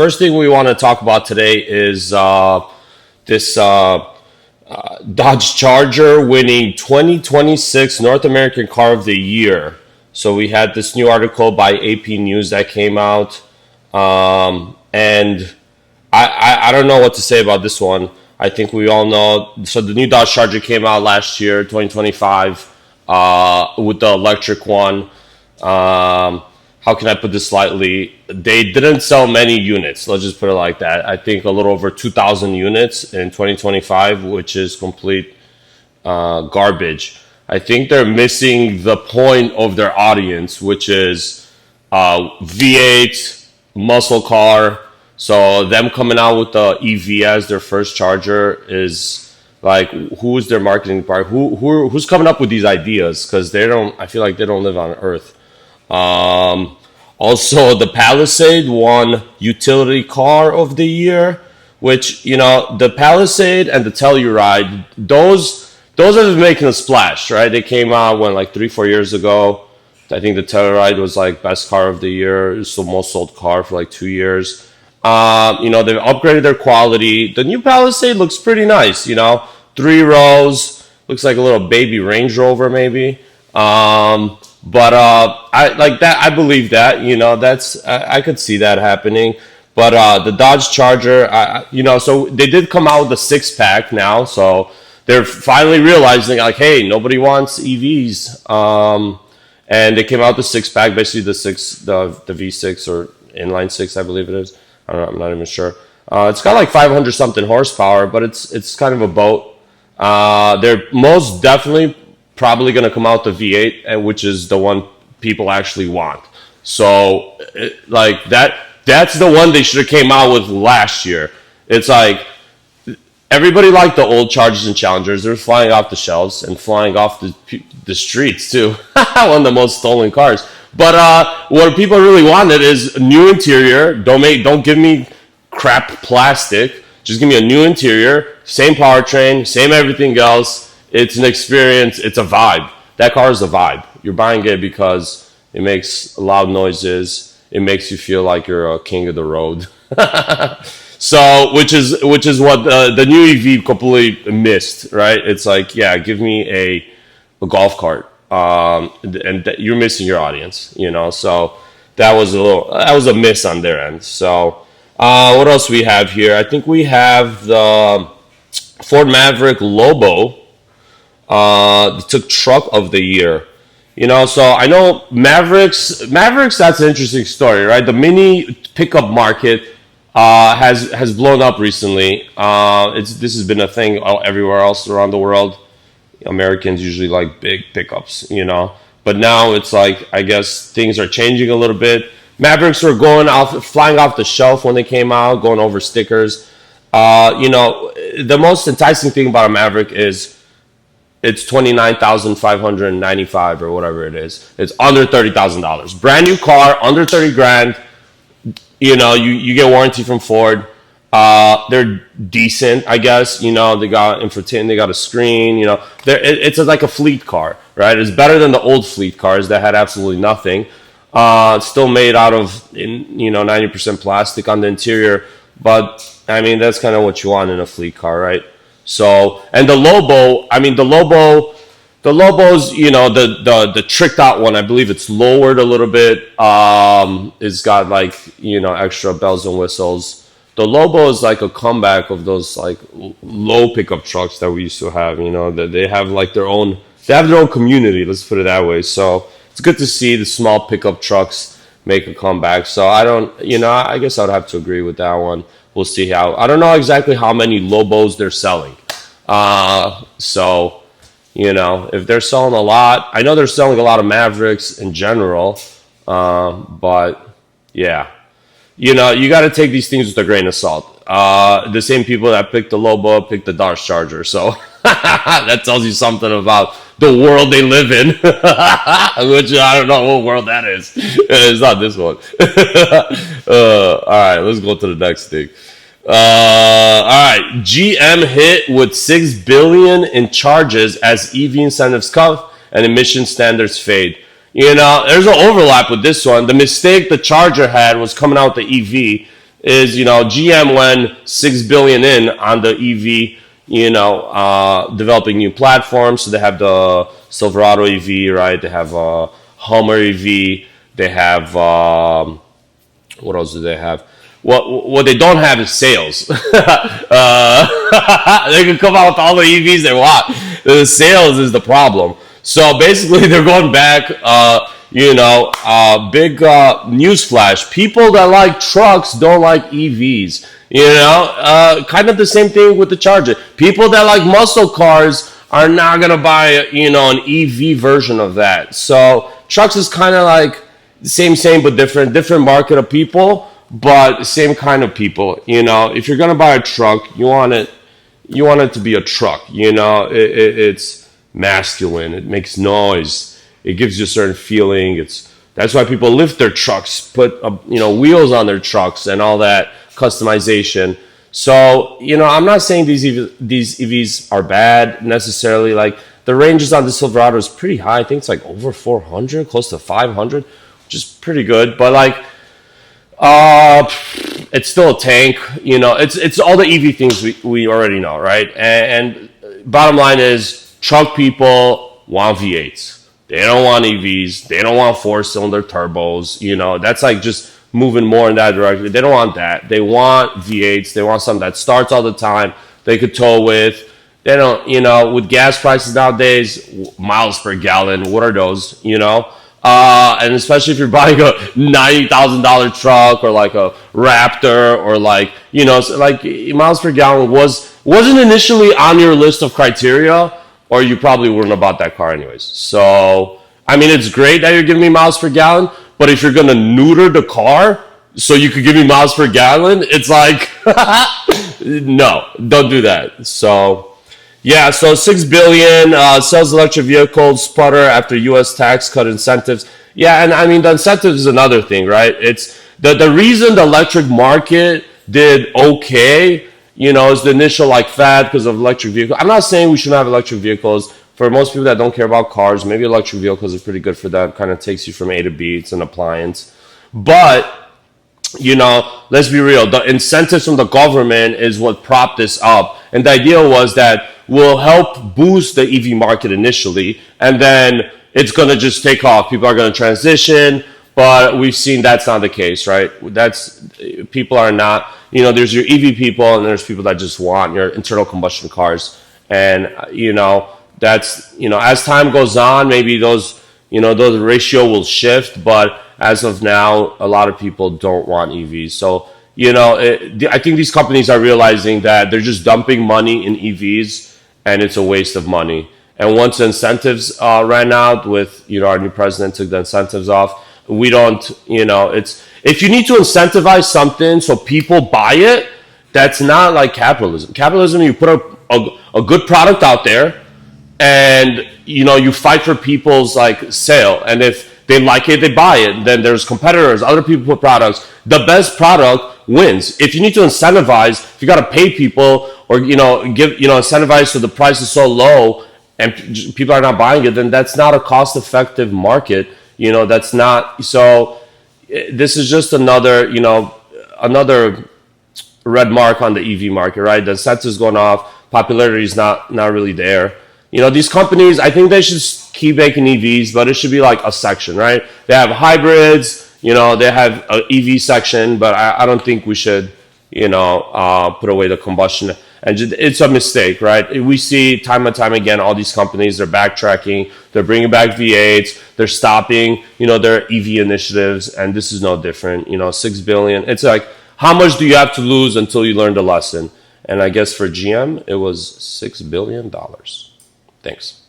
First thing we want to talk about today is this Dodge Charger winning 2026 North American Car of the Year. So we had this new article by AP News that came out, and I don't know what to say about this one. I think we all know. So the new Dodge Charger came out last year, 2025, with the electric one. How can I put this slightly? They didn't sell many units. Let's just put it like that. I think a little over 2,000 units in 2025, which is complete garbage. I think they're missing the point of their audience, which is V8 muscle car. So them coming out with the EV as their first charger is like, who's their marketing part? Who's coming up with these ideas? Because they don't. I feel like they don't live on Earth. Also, the Palisade won Utility Car of the Year, which, the Palisade and the Telluride, those have been making a splash, right? They came out like 3-4 years ago. I think the Telluride was like best car of the year. It's the most sold car for like 2 years. They've upgraded their quality. The new Palisade looks pretty nice, 3 rows, looks like a little baby Range Rover maybe. But I like that. I believe that. I could see that happening. But the Dodge Charger, so they did come out with a 6-pack now. So they're finally realizing, like, hey, nobody wants EVs. And they came out with the 6-pack, basically the V6 or inline 6, I believe it is. I don't know, I'm not even sure. It's got like 500 something horsepower, but it's kind of a boat. They're most definitely probably going to come out the V8, which is the one people actually want. So, that's the one they should have came out with last year. It's like, everybody liked the old Chargers and Challengers. They're flying off the shelves and flying off the streets, too. One of the most stolen cars. But what people really wanted is a new interior. Don't give me crap plastic. Just give me a new interior, same powertrain, same everything else. It's an experience. It's a vibe. That car is a vibe. You're buying it because it makes loud noises. It makes you feel like you're a king of the road. So, which is what the new EV completely missed, right? It's like, yeah, give me a golf cart, and you're missing your audience, So that was a miss on their end. So, what else we have here? I think we have the Ford Maverick Lobo. Took truck of the year, so I know Mavericks, that's an interesting story, right? The mini pickup market has blown up recently. This has been a thing everywhere else around the world. Americans usually like big pickups, but now it's like, I guess things are changing a little bit. Mavericks were flying off the shelf when they came out, going over stickers. The most enticing thing about a Maverick is it's $29,595 or whatever it is. It's under $30,000. Brand new car, under 30 grand. You get warranty from Ford. They're decent, I guess. They got infotainment, they got a screen. It's like a fleet car, right? It's better than the old fleet cars that had absolutely nothing. It's still made out of 90% plastic on the interior, but I mean that's kind of what you want in a fleet car, right? So, and the Lobo's, the tricked out one, I believe it's lowered a little bit. It's got like, extra bells and whistles. The Lobo is like a comeback of those like low pickup trucks that we used to have, that they have like their own community, let's put it that way. So it's good to see the small pickup trucks make a comeback. So I guess I would have to agree with that one. We'll see I don't know exactly how many Lobos they're selling. So, if they're selling a lot, I know they're selling a lot of Mavericks in general. But yeah, you got to take these things with a grain of salt. The same people that picked the Lobo picked the Dodge Charger. So that tells you something about the world they live in, which I don't know what world that is. It's not this one. All right, let's go to the next thing. All right, GM hit with $6 billion in charges as EV incentives cut and emission standards fade. There's an overlap with this one. The mistake the Charger had was coming out with the EV. is, GM went 6 billion in on the EV, developing new platforms. So they have the Silverado EV, right? They have Hummer EV. They have what else do they have? What they don't have is sales. They can come out with all the EVs they want. The sales is the problem. So basically, they're going back. Big newsflash: people that like trucks don't like EVs. Kind of the same thing with the Charger. People that like muscle cars are not gonna buy, an EV version of that. So trucks is kind of like same but different market of people, but same kind of people. If you're gonna buy a truck, you want it to be a truck. It's masculine. It makes noise. It gives you a certain feeling. That's why people lift their trucks, put wheels on their trucks and all that customization. So I'm not saying these EVs are bad necessarily. Like the ranges on the Silverado is pretty high. I think it's like over 400, close to 500, which is pretty good. But like, it's still a tank. It's all the EV things we already know, right? And bottom line is, truck people want V8s. They don't want EVs. They don't want 4-cylinder turbos. That's like just moving more in that direction. They don't want that. They want V8s. They want something that starts all the time. They could tow with. They don't, with gas prices nowadays, miles per gallon. What are those? And especially if you're buying a $90,000 truck or like a Raptor or like, so like miles per gallon wasn't initially on your list of criteria, or you probably wouldn't have bought that car anyways. So, I mean, it's great that you're giving me miles per gallon, but if you're going to neuter the car so you could give me miles per gallon, it's like, no, don't do that. So, yeah, so 6 billion sells electric vehicles sputter after U.S. tax cut incentives. Yeah, and I mean, the incentives is another thing, right? It's the reason the electric market did okay, is the initial like fad because of electric vehicles. I'm not saying we shouldn't have electric vehicles. For most people that don't care about cars, maybe electric vehicles are pretty good for that. Kind of takes you from A to B. It's an appliance. But, let's be real. The incentives from the government is what propped this up. And the idea was that we'll help boost the EV market initially, and then it's going to just take off. People are going to transition, but we've seen that's not the case, right? People are not, there's your EV people and there's people that just want your internal combustion cars. And, that's, as time goes on, maybe those ratio will shift, but as of now, a lot of people don't want EVs. So, I think these companies are realizing that they're just dumping money in EVs and it's a waste of money. And once the incentives ran out with, our new president took the incentives off, we don't, it's, if you need to incentivize something so people buy it, that's not like capitalism. Capitalism, you put a good product out there and, you fight for people's like sale. And if they like it, they buy it. Then there's competitors, other people put products. The best product wins. If you need to incentivize, if you got to pay people or, incentivize so the price is so low and people are not buying it, then that's not a cost-effective market. That's not. So this is just another red mark on the EV market, right? The incentives going off, popularity is not really there. These companies, I think they should keep making EVs, but it should be like a section, right? They have hybrids, they have an EV section, but I don't think we should, put away the combustion. And it's a mistake, right? We see time and time again, all these companies, they're backtracking, they're bringing back V8s, they're stopping, their EV initiatives, and this is no different. 6 billion. It's like, how much do you have to lose until you learn the lesson? And I guess for GM, it was $6 billion. Thanks.